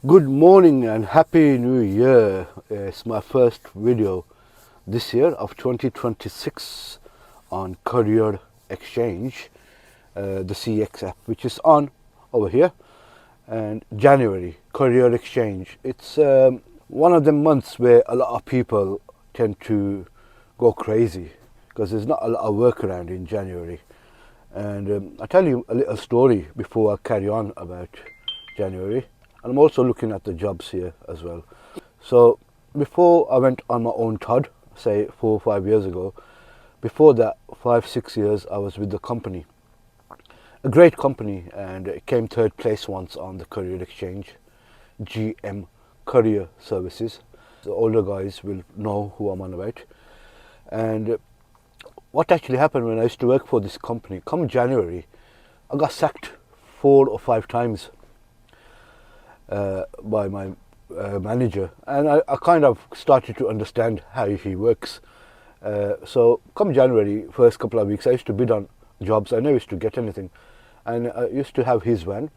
Good morning and happy new year. It's my first video this year of 2026 on Courier Exchange, the CX app, which is on over here. And January, Courier Exchange. It's one of the months where a lot of people tend to go crazy because there's not a lot of work around in January. And I'll tell you a little story before I carry on about January. And I'm also looking at the jobs here as well. So before I went on my own Todd, say 4 or 5 years ago, before that 5-6 years I was with the company. A great company, and it came third place once on the Courier Exchange, GM Courier Services. The older guys will know who I'm on about. And what actually happened when I used to work for this company, come January, I got sacked 4 or 5 times by my manager, and I kind of started to understand how he works. So come January, first couple of weeks, I used to bid on jobs. I never used to get anything, and I used to have his van.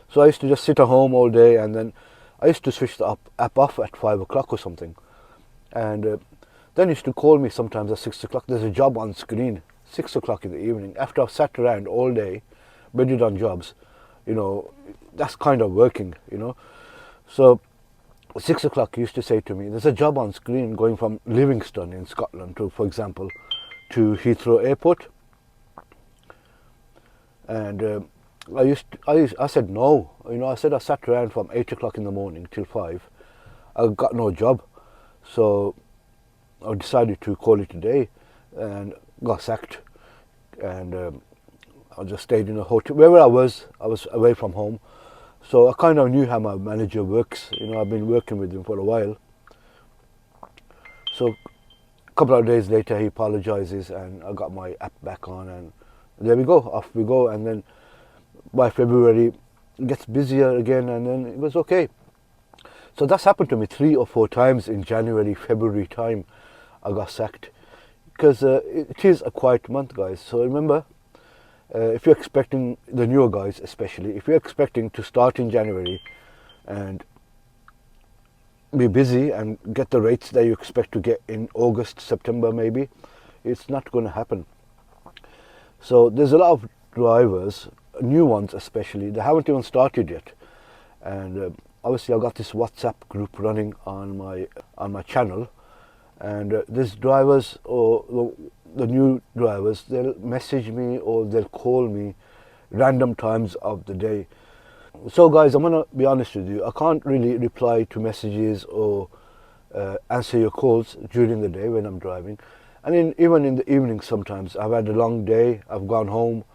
So I used to just sit at home all day, and then I used to switch the app off at 5 o'clock or something. And then he used to call me sometimes at 6 o'clock. There's a job on screen, 6 o'clock in the evening. After I've sat around all day, bidded on jobs, you know, that's kind of working, you know. So 6 o'clock he used to say to me, there's a job on screen going from Livingston in Scotland to, for example, to Heathrow Airport. And I said no, you know. I said I sat around from 8 o'clock in the morning till 5. I got no job. So I decided to call it a day and got sacked. And I just stayed in a hotel. Wherever I was away from home. So I kind of knew how my manager works. You know, I've been working with him for a while. So a couple of days later he apologizes and I got my app back on, and there we go, off we go. And then by February it gets busier again, and then it was okay. So that's happened to me 3 or 4 times in January, February time. I got sacked because it is a quiet month, guys. So remember, if you're expecting, the newer guys especially, if you're expecting to start in January and be busy and get the rates that you expect to get in August, September maybe, it's not going to happen. So there's a lot of drivers, new ones especially, they haven't even started yet. And obviously I've got this WhatsApp group running on my channel, and there's drivers, or the new drivers, they'll message me or they'll call me random times of the day. So guys, I'm gonna be honest with you, I can't really reply to messages or answer your calls during the day when I'm driving. And even in the evening sometimes, I've had a long day, I've gone home,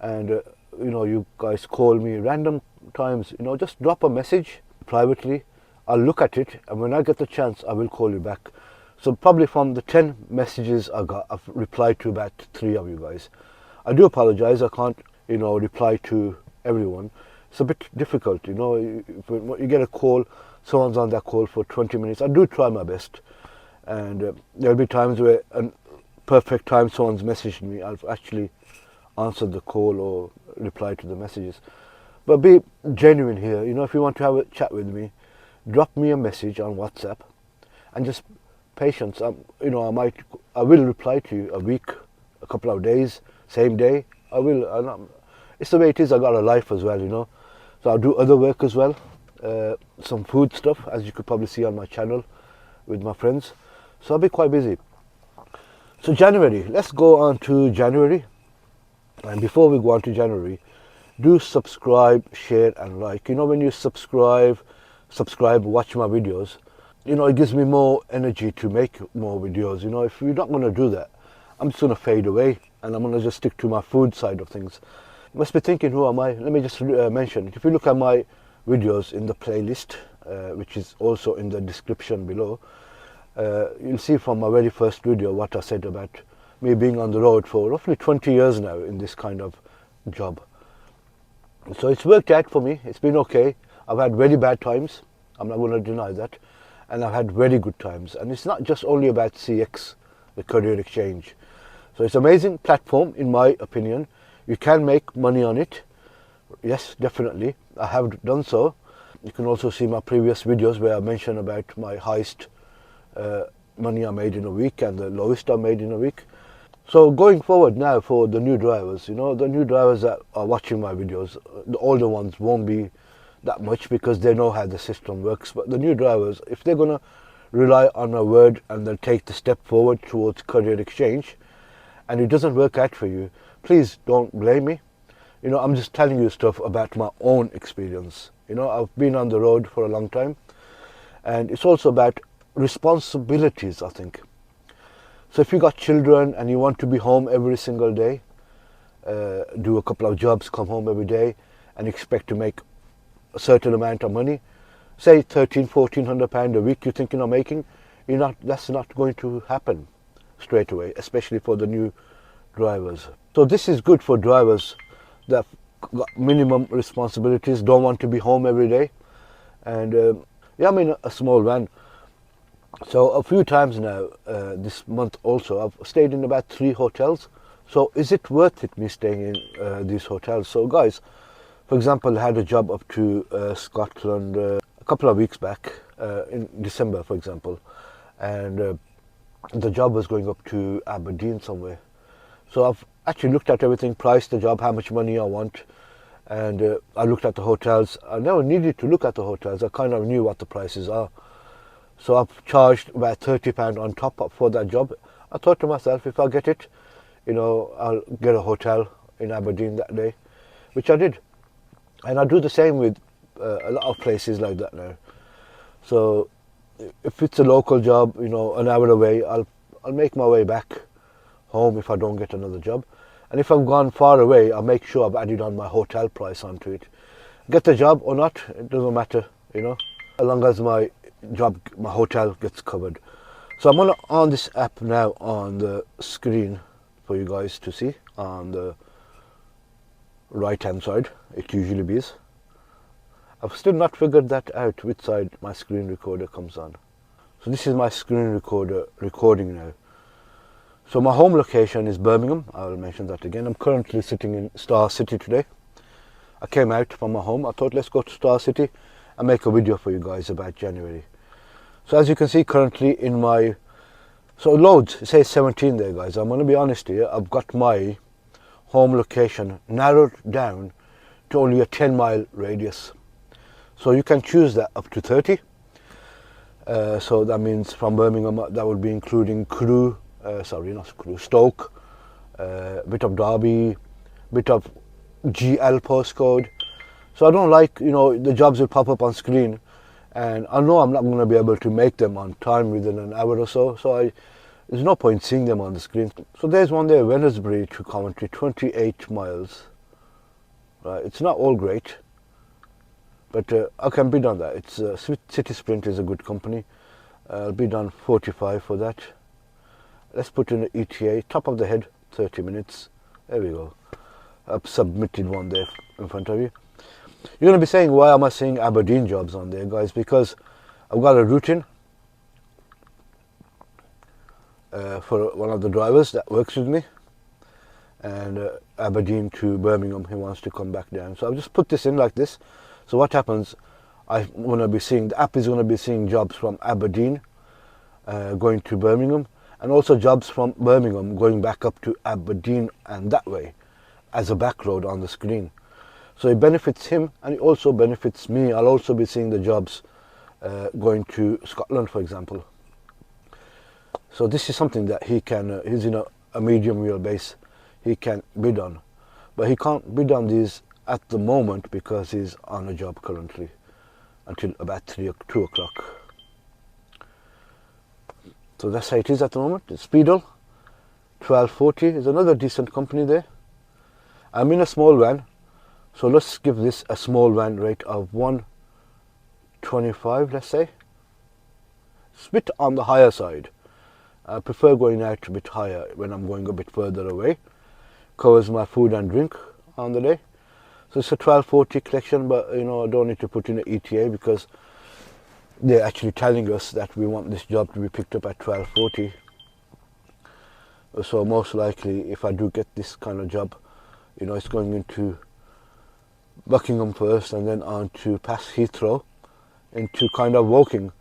and you know, you guys call me random times. You know, just drop a message privately, I'll look at it, and when I get the chance I will call you back. So probably from the 10 messages I got, I've replied to about 3 of you guys. I do apologize, I can't, you know, reply to everyone. It's a bit difficult, you know. If you get a call, someone's on that call for 20 minutes. I do try my best. And there'll be times where, a perfect time someone's messaged me, I've actually answered the call or replied to the messages. But be genuine here, you know. If you want to have a chat with me, drop me a message on WhatsApp, and just patience. You know, I will reply to you a week, a couple of days, same day. I will. It's the way it is. I got a life as well, you know. So I'll do other work as well, some food stuff, as you could probably see on my channel with my friends. So I'll be quite busy. So January, let's go on to January. And before we go on to January, do subscribe, share and like. You know, when you subscribe, watch my videos, you know, it gives me more energy to make more videos. You know, if you're not going to do that, I'm just going to fade away and I'm going to just stick to my food side of things. You must be thinking, who am I? Let me just mention, if you look at my videos in the playlist, which is also in the description below, you'll see from my very first video what I said about me being on the road for roughly 20 years now in this kind of job. So it's worked out for me, it's been okay. I've had very bad times, I'm not going to deny that. And I've had very good times. And it's not just only about CX, the Courier Exchange. So it's an amazing platform, in my opinion. You can make money on it. Yes, definitely. I have done so. You can also see my previous videos where I mentioned about my highest money I made in a week and the lowest I made in a week. So going forward now for the new drivers, the new drivers that are watching my videos, the older ones won't be that much because they know how the system works. But the new drivers, if they're going to rely on my word and then take the step forward towards Courier Exchange and it doesn't work out for you, please don't blame me. I'm just telling you stuff about my own experience. I've been on the road for a long time, and it's also about responsibilities, I think. So if you got children and you want to be home every single day, do a couple of jobs, come home every day and expect to make a certain amount of money, say £1,300-1,400 a week you're thinking of making, that's not going to happen straight away, especially for the new drivers. So this is good for drivers that got minimum responsibilities, don't want to be home every day. And yeah, I'm in a small van. So a few times now, this month also, I've stayed in about 3 hotels. So is it worth it me staying in these hotels? So guys, for example, I had a job up to Scotland a couple of weeks back, in December for example, and the job was going up to Aberdeen somewhere. So I've actually looked at everything, priced the job, how much money I want, and I looked at the hotels. I never needed to look at the hotels, I kind of knew what the prices are. So I've charged about £30 on top up for that job. I thought to myself, if I get it, I'll get a hotel in Aberdeen that day, which I did. And I do the same with a lot of places like that now. So if it's a local job, an hour away, I'll make my way back home if I don't get another job. And if I've gone far away, I'll make sure I've added on my hotel price onto it. Get the job or not, it doesn't matter, as long as my hotel gets covered. So I'm on this app now on the screen for you guys to see on the right hand side. It usually is. I've still not figured that out, which side my screen recorder comes on. So this is my screen recorder recording now. So my home location is Birmingham. I will mention that again. I'm currently sitting in Star City today. I came out from my home. I thought let's go to Star City and make a video for you guys about January. So as you can see currently in my, loads, it says 17 there guys. I'm going to be honest here, I've got my home location narrowed down to only a 10-mile radius. So you can choose that up to 30. So that means from Birmingham, that would be including Stoke, bit of Derby, bit of GL postcode. So I don't like, the jobs will pop up on screen and I know I'm not going to be able to make them on time within an hour or so. So there's no point seeing them on the screen. So there's one there, Wednesbury to Coventry, 28 miles. Right, it's not all great, but I can bid on that. It's City Sprint is a good company. I'll bid on 45 for that. Let's put in an ETA, top of the head, 30 minutes. There we go. I've submitted one there in front of you. You're going to be saying, why am I seeing Aberdeen jobs on there, guys? Because I've got a route in for one of the drivers that works with me, and Aberdeen to Birmingham, he wants to come back down. So I've just put this in like this. So what happens, the app is going to be seeing jobs from Aberdeen going to Birmingham, and also jobs from Birmingham going back up to Aberdeen and that way as a back road on the screen. So it benefits him and it also benefits me. I'll also be seeing the jobs going to Scotland, for example. So this is something that he can, he's in a medium wheelbase, he can bid on. But he can't bid on these at the moment because he's on a job currently until about 2 o'clock. So that's how it is at the moment. It's Speedle, 1240 is another decent company there. I'm in a small van, so let's give this a small van rate of 125, let's say. It's a bit on the higher side. I prefer going out a bit higher when I'm going a bit further away. Covers my food and drink on the day. So it's a 1240 collection, but I don't need to put in an ETA because they're actually telling us that we want this job to be picked up at 1240. So most likely, if I do get this kind of job, it's going into Buckingham first and then on to past Heathrow into kind of walking.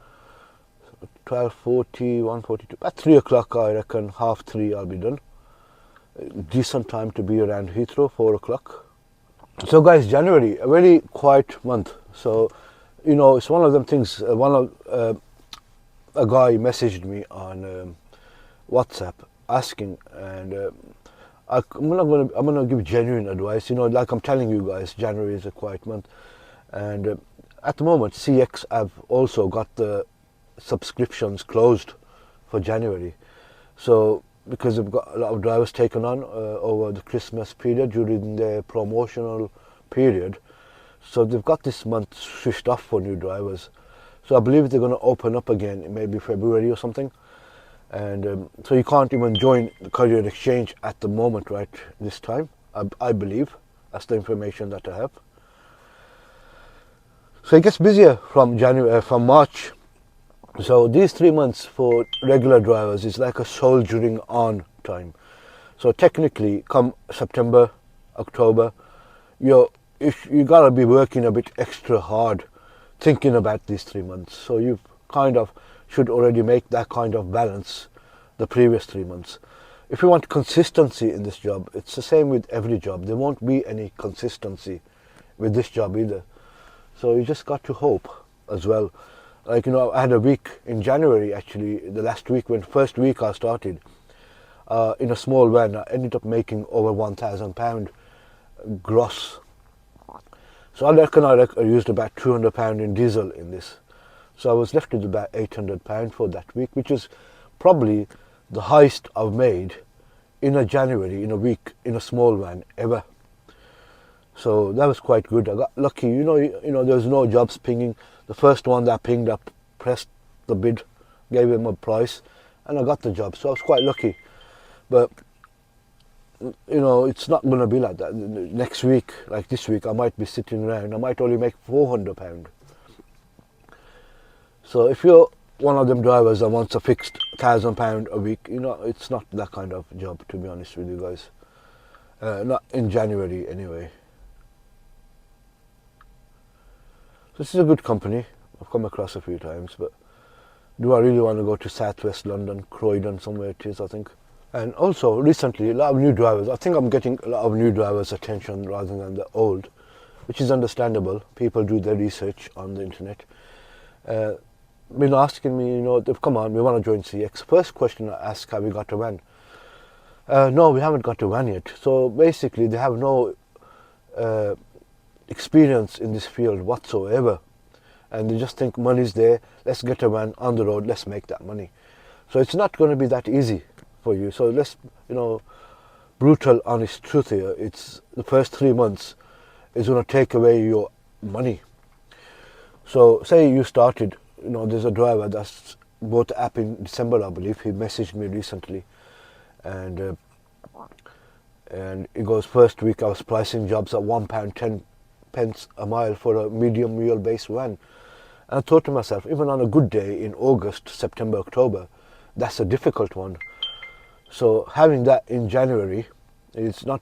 12:40, 1:42, at 3 o'clock I reckon, half 3 I'll be done. Decent time to be around Heathrow, 4 o'clock. So guys, January, a very quiet month. So, you know, it's one of them things, a guy messaged me on WhatsApp asking, and I'm gonna give genuine advice. You know, like I'm telling you guys, January is a quiet month, and at the moment, CX have also got the subscriptions closed for January. So because they've got a lot of drivers taken on over the Christmas period during their promotional period, so they've got this month switched off for new drivers. So I believe they're going to open up again maybe February or something. And so you can't even join the Courier Exchange at the moment, right, this time, I believe. That's the information that I have. So it gets busier from from March. So these 3 months for regular drivers is like a soldiering on time. So technically, come September, October, you gotta be working a bit extra hard, thinking about these 3 months. So you kind of should already make that kind of balance the previous 3 months. If you want consistency in this job, it's the same with every job. There won't be any consistency with this job either. So you just got to hope as well. Like, you know, I had a week in January, actually, the last week, first week I started, in a small van. I ended up making over £1,000 gross. So I reckon I used about £200 in diesel in this. So I was left with about £800 for that week, which is probably the highest I've made in a January, in a week, in a small van ever. So that was quite good. I got lucky. You know, there was no jobs pinging. The first one that pinged up, pressed the bid, gave him a price, and I got the job. So I was quite lucky. But, you know, it's not going to be like that. Next week, like this week, I might be sitting around. I might only make £400. So if you're one of them drivers that wants a fixed £1,000 a week, you know, it's not that kind of job, to be honest with you guys. Not in January anyway. This is a good company. I've come across a few times, but do I really want to go to southwest London, Croydon, somewhere it is, I think. And also, recently, a lot of new drivers. I think I'm getting a lot of new drivers' attention rather than the old, which is understandable. People do their research on the internet. Been asking me, you know, come on, we want to join CX. First question I ask, have we got a van? No, we haven't got a van yet. So basically, they have no experience in this field whatsoever, and they just think money's there, let's get a van on the road, let's make that money. So it's not going to be that easy for you. So let's, you know, brutal honest truth here, it's the first 3 months is going to take away your money. So say you started, you know, there's a driver that's bought the app in December, I believe. He messaged me recently, and it goes, first week I was pricing jobs at £1.10 a mile for a medium wheelbase van. And I thought to myself, even on a good day in August, September, October, that's a difficult one. So having that in January is not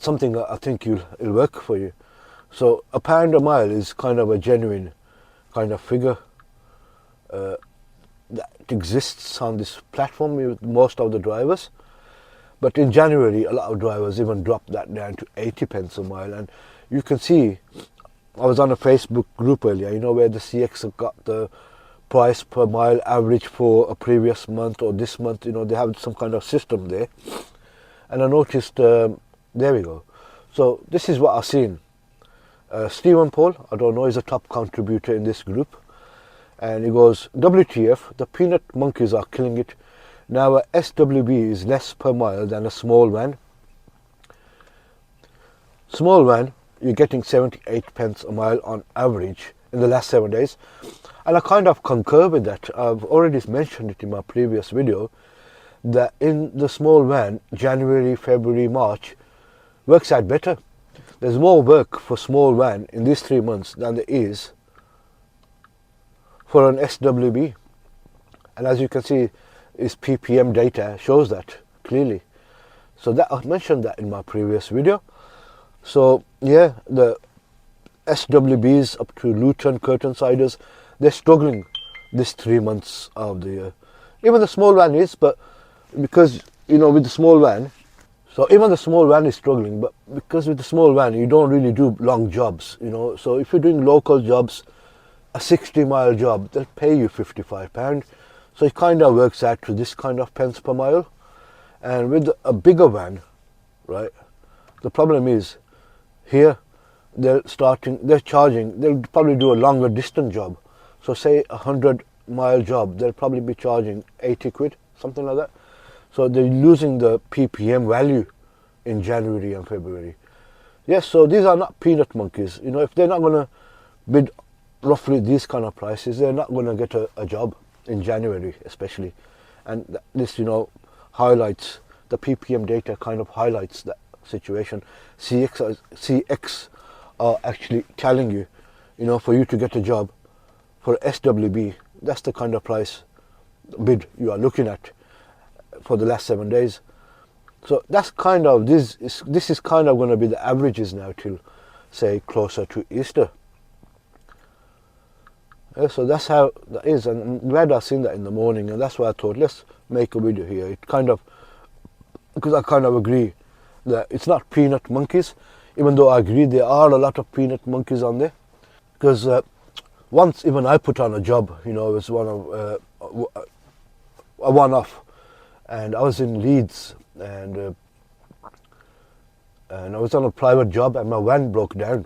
something that I think it'll work for you. So £1 a mile is kind of a genuine kind of figure that exists on this platform with most of the drivers. But in January, a lot of drivers even dropped that down to 80p a mile. And you can see, I was on a Facebook group earlier, you know, where the CX have got the price per mile average for a previous month or this month. You know, they have some kind of system there. And I noticed, there we go. So this is what I've seen. Stephen Paul, I don't know, is a top contributor in this group. And he goes, WTF, the peanut monkeys are killing it. Now a SWB is less per mile than a small van. Small van, you're getting 78p a mile on average in the last 7 days. And I kind of concur with that. I've already mentioned it in my previous video, that in the small van, January, February, March, works out better. There's more work for small van in these 3 months than there is for an SWB. And as you can see, is PPM data shows that clearly. So that I mentioned that in my previous video. So yeah, SWBs up to Luton curtain siders, they're struggling this 3 months of the year. Even the small van is, but because with the small van, so even the small van is struggling, but because with the small van you don't really do long jobs, So if you're doing local jobs, a 60-mile job, they'll pay you £55. So it kind of works out to this kind of pence per mile. And with a bigger van, right, the problem is here they'll probably do a longer distance job. So say a 100-mile job, they'll probably be charging 80 quid, something like that. So they're losing the PPM value in January and February. Yes, so these are not peanut monkeys. If they're not going to bid roughly these kind of prices, they're not going to get a job in January especially. And this, highlights, the PPM data kind of highlights that situation. CX are actually telling you, for you to get a job for SWB, that's the kind of price bid you are looking at for the last 7 days. So that's kind of, this is kind of going to be the averages now till say closer to Easter. Yeah, so that's how that is, and I'm glad I've seen that in the morning, and that's why I thought let's make a video here. It kind of, because I kind of agree that it's not peanut monkeys, even though I agree there are a lot of peanut monkeys on there. Because once even I put on a job, it was a one-off, and I was in Leeds, and I was on a private job, and my van broke down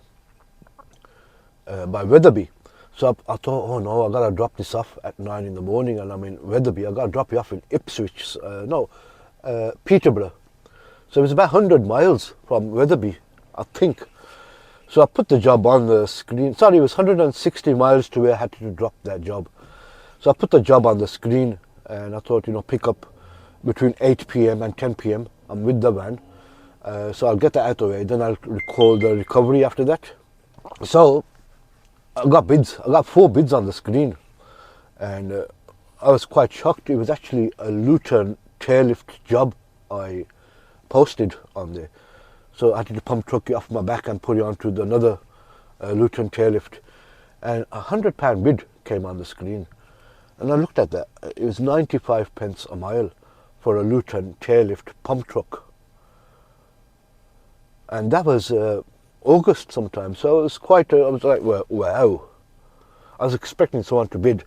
by Weatherby. So I thought, oh no, I gotta drop this off at 9 in the morning, and I'm in Weatherby. I gotta drop you off in Ipswich, Peterborough. So it was about 100 miles from Weatherby, I think. So I put the job on the screen. Sorry, it was 160 miles to where I had to drop that job. So I put the job on the screen, and I thought, pick up between 8 p.m. and 10 p.m. I'm with the van. So I'll get that out of the way. Then I'll call the recovery after that. So I got bids. I got 4 bids on the screen, and I was quite shocked. It was actually a Luton chairlift job I posted on there. So I had to pump truck it off my back and put it onto another Luton chairlift, and £100 bid came on the screen. And I looked at that. It was 95 pence a mile for a Luton chairlift pump truck, and that was August sometime. So it was quite. I was like, wow. I was expecting someone to bid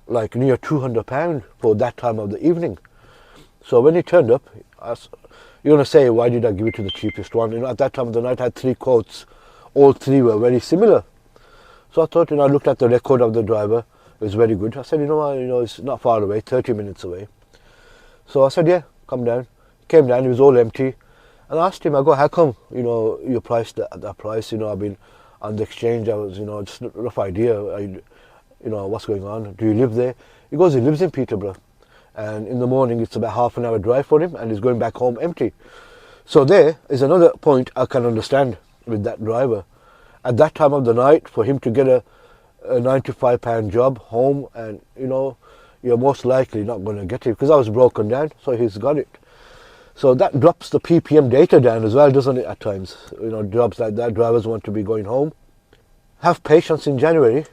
like near £200 for that time of the evening. So when he turned up, you're going to say, why did I give it to the cheapest one? At that time of the night I had 3 quotes. All 3 were very similar. So I thought, I looked at the record of the driver. It was very good. I said, it's not far away, 30 minutes away. So I said, yeah, come down. Came down, it was all empty. And I asked him, I go, how come, you priced at that price? I've been on the exchange. I was, just a rough idea. What's going on? Do you live there? He goes, he lives in Peterborough. And in the morning, it's about half an hour drive for him, and he's going back home empty. So there is another point I can understand with that driver. At that time of the night, for him to get a £95 job home, and, you're most likely not going to get it, because I was broken down, so he's got it. So that drops the PPM data down as well, doesn't it, at times? Jobs like that, drivers want to be going home. Have patience in January.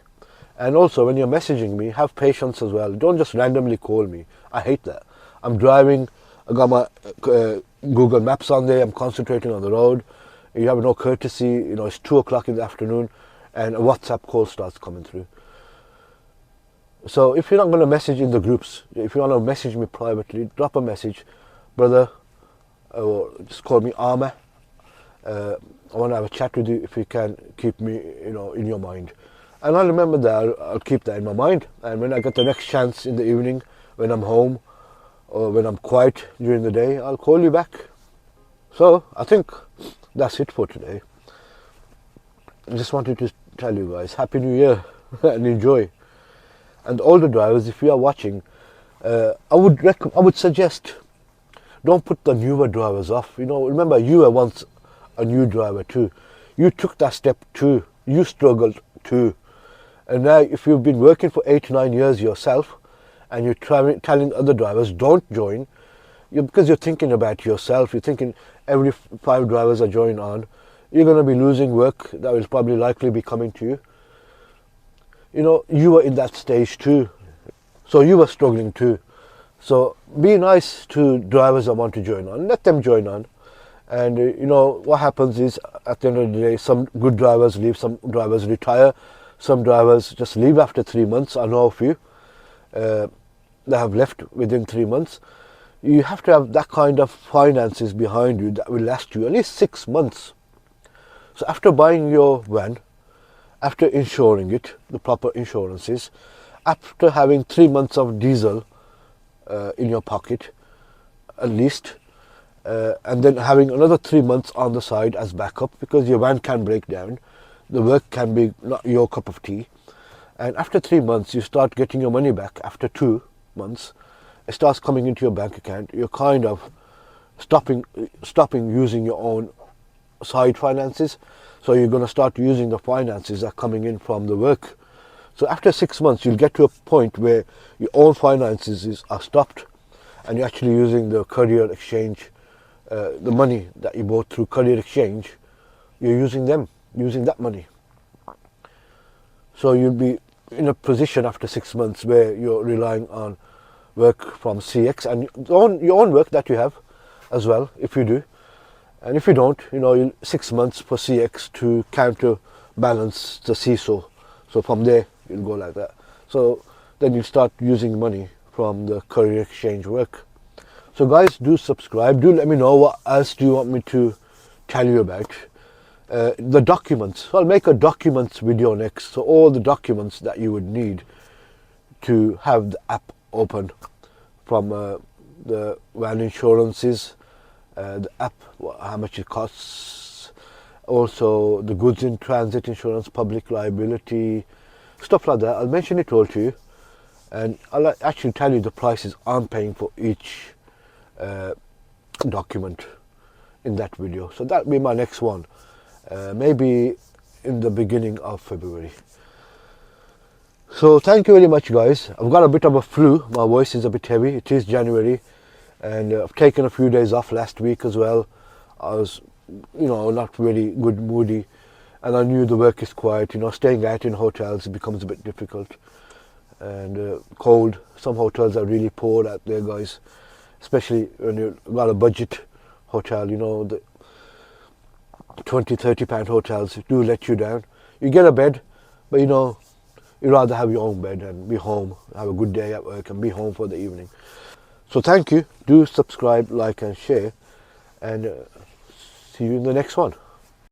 And also, when you're messaging me, have patience as well. Don't just randomly call me. I hate that. I'm driving, I got my Google Maps on there, I'm concentrating on the road. You have no courtesy, it's 2 o'clock in the afternoon, and a WhatsApp call starts coming through. So if you're not going to message in the groups, if you want to message me privately, drop a message. Brother, or just call me Armour. I want to have a chat with you if you can keep me, in your mind. And I'll remember that, I'll keep that in my mind. And when I get the next chance in the evening, when I'm home, or when I'm quiet during the day, I'll call you back. So, I think that's it for today. I just wanted to tell you guys, Happy New Year and enjoy. And all the drivers, if you are watching, I would suggest, don't put the newer drivers off. Remember, you were once a new driver too. You took that step too. You struggled too. And now, if you've been working for 8 to 9 years yourself, and you're telling other drivers, don't join, because you're thinking about yourself, you're thinking every 5 drivers are joining on, you're going to be losing work that will probably likely be coming to you. You know, you were in that stage too, so you were struggling too. So be nice to drivers that want to join on, let them join on. And you know what happens is, at the end of the day, some good drivers leave, some drivers retire, some drivers just leave after 3 months. I know a few that have left within 3 months. You have to have that kind of finances behind you that will last you at least 6 months. So after buying your van, after insuring it, the proper insurances, after having 3 months of diesel in your pocket at least, and then having another 3 months on the side as backup, because your van can break down, the work can be not your cup of tea, and after 3 months you start getting your money back. After 2 months it starts coming into your bank account. You're kind of stopping using your own side finances, so you're going to start using the finances that are coming in from the work. So after 6 months you'll get to a point where your own finances are stopped, and you're actually using the Courier Exchange, the money that you bought through Courier Exchange, you're using that money. So you'll be in a position after 6 months where you're relying on work from CX and your own work that you have as well, if you do. And if you don't, you know, 6 months for CX to counterbalance the seesaw. So from there you'll go like that. So then you start using money from the Courier Exchange work. So guys, do subscribe. Do let me know what else do you want me to tell you about. The documents. So I'll make a documents video next. So all the documents that you would need to have the app open, from the van insurances, the app, how much it costs, also the goods in transit insurance, public liability, stuff like that. I'll mention it all to you, and I'll actually tell you the prices I'm paying for each document in that video. So that'll be my next one, maybe in the beginning of February. So thank you very much guys. I've got a bit of a flu, my voice is a bit heavy. It is January, and I've taken a few days off last week as well. I was, you know, not really good moody, and I knew the work is quiet. You know, staying out in hotels becomes a bit difficult, and cold. Some hotels are really poor out there guys, especially when you've got a budget hotel. You know, the 20-30 pound hotels do let you down. You get a bed, but you know, you'd rather have your own bed and be home, have a good day at work and be home for the evening. So thank you. Do subscribe, like and share, and see you in the next one.